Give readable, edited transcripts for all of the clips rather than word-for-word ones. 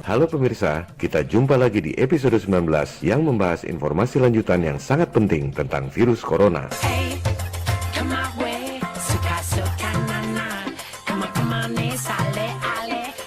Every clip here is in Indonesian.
Halo pemirsa, kita jumpa lagi di episode 19 yang membahas informasi lanjutan yang sangat penting tentang virus corona.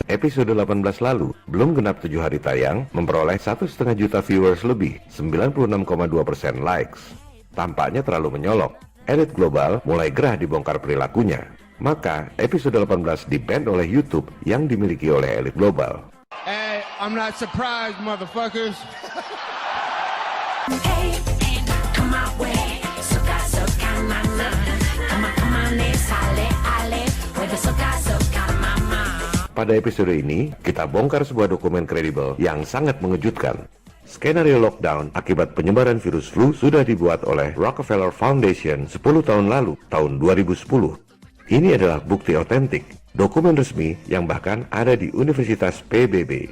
Episode 18 lalu, belum genap 7 hari tayang, memperoleh 1,5 juta viewers lebih, 96,2% likes. Tampaknya terlalu menyolok. Elit global mulai gerah dibongkar perilakunya. Maka, episode 18 di-ban oleh YouTube yang dimiliki oleh elit global. Hey, I'm not surprised, motherfuckers. Hey, come my way. Suka nana. Come on, sale ale. With suka mama. Pada episode ini, kita bongkar sebuah dokumen kredibel yang sangat mengejutkan. Skenario lockdown akibat penyebaran virus flu sudah dibuat oleh Rockefeller Foundation 10 tahun lalu, tahun 2010. Ini adalah bukti otentik, dokumen resmi yang bahkan ada di Universitas PBB.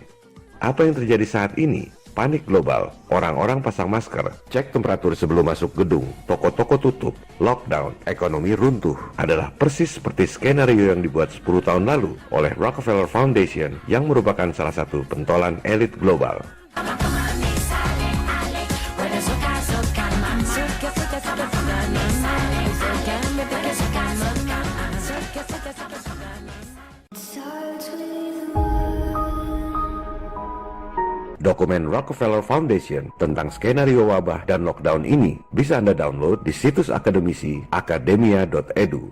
Apa yang terjadi saat ini? Panik global, orang-orang pasang masker, cek temperatur sebelum masuk gedung, toko-toko tutup, lockdown, ekonomi runtuh, adalah persis seperti skenario yang dibuat 10 tahun lalu oleh Rockefeller Foundation yang merupakan salah satu pentolan elit global. Dokumen Rockefeller Foundation tentang skenario wabah dan lockdown ini bisa Anda download di situs akademisi academia.edu.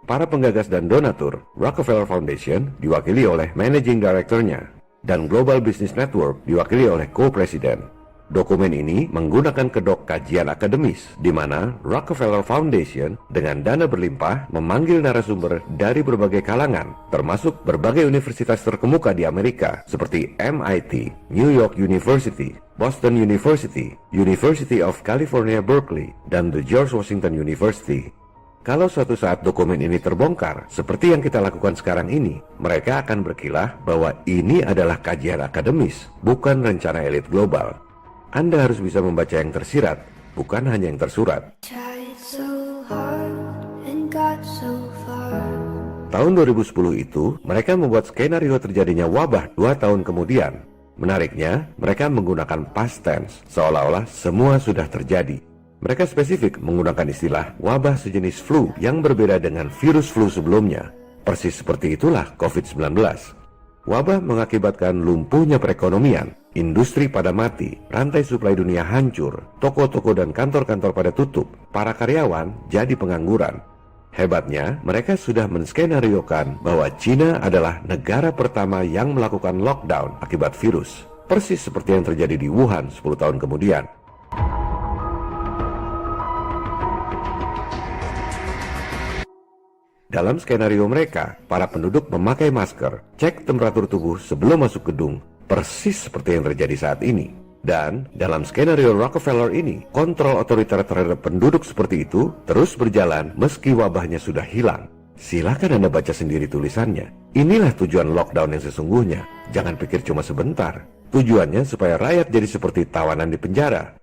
Para penggagas dan donatur Rockefeller Foundation diwakili oleh Managing Director-nya dan Global Business Network diwakili oleh Co-Presiden. Dokumen ini menggunakan kedok kajian akademis, di mana Rockefeller Foundation dengan dana berlimpah memanggil narasumber dari berbagai kalangan, termasuk berbagai universitas terkemuka di Amerika, seperti MIT, New York University, Boston University, University of California Berkeley, dan The George Washington University. Kalau suatu saat dokumen ini terbongkar, seperti yang kita lakukan sekarang ini, mereka akan berkilah bahwa ini adalah kajian akademis, bukan rencana elit global. Anda harus bisa membaca yang tersirat, bukan hanya yang tersurat. Tahun 2010 itu, mereka membuat skenario terjadinya wabah 2 tahun kemudian. Menariknya, mereka menggunakan past tense, seolah-olah semua sudah terjadi. Mereka spesifik menggunakan istilah wabah sejenis flu yang berbeda dengan virus flu sebelumnya. Persis seperti itulah COVID-19. Wabah mengakibatkan lumpuhnya perekonomian, industri pada mati, rantai suplai dunia hancur, toko-toko dan kantor-kantor pada tutup, para karyawan jadi pengangguran. Hebatnya, mereka sudah menskenariokan bahwa Cina adalah negara pertama yang melakukan lockdown akibat virus, persis seperti yang terjadi di Wuhan 10 tahun kemudian. Dalam skenario mereka, para penduduk memakai masker, cek temperatur tubuh sebelum masuk gedung, persis seperti yang terjadi saat ini. Dan dalam skenario Rockefeller ini, kontrol otoriter terhadap penduduk seperti itu terus berjalan meski wabahnya sudah hilang. Silakan Anda baca sendiri tulisannya. Inilah tujuan lockdown yang sesungguhnya. Jangan pikir cuma sebentar. Tujuannya supaya rakyat jadi seperti tawanan di penjara.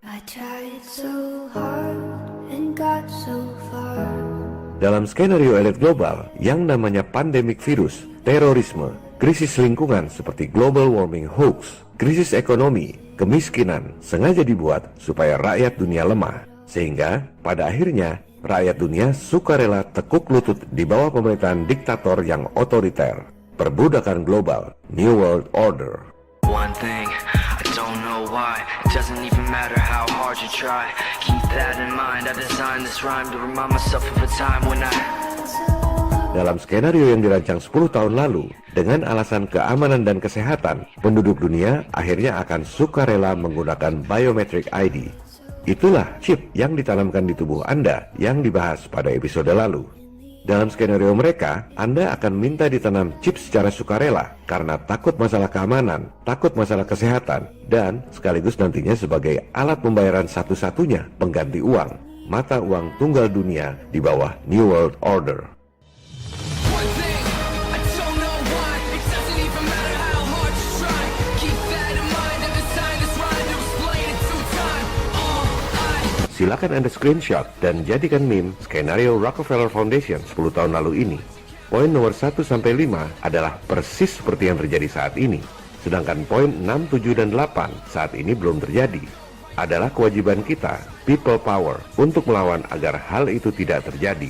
Dalam skenario elit global yang namanya pandemik virus, terorisme, krisis lingkungan seperti global warming hoax, krisis ekonomi, kemiskinan sengaja dibuat supaya rakyat dunia lemah. Sehingga pada akhirnya rakyat dunia sukarela tekuk lutut di bawah pemerintahan diktator yang otoriter. Perbudakan global, New World Order. One thing, I don't know why. It doesn't even matter how hard you try. Keep that in mind. I designed this rhyme to remind myself of a time when I... Dalam skenario yang dirancang 10 tahun lalu, dengan alasan keamanan dan kesehatan, penduduk dunia akhirnya akan sukarela menggunakan biometric ID. Itulah chip yang ditanamkan di tubuh Anda yang dibahas pada episode lalu. Dalam skenario mereka, Anda akan minta ditanam chip secara sukarela karena takut masalah keamanan, takut masalah kesehatan, dan sekaligus nantinya sebagai alat pembayaran satu-satunya pengganti uang, mata uang tunggal dunia di bawah New World Order. Silakan Anda screenshot dan jadikan meme skenario Rockefeller Foundation 10 tahun lalu ini. Poin nomor 1-5 adalah persis seperti yang terjadi saat ini. Sedangkan poin 6, 7, dan 8 saat ini belum terjadi. Adalah kewajiban kita, people power, untuk melawan agar hal itu tidak terjadi.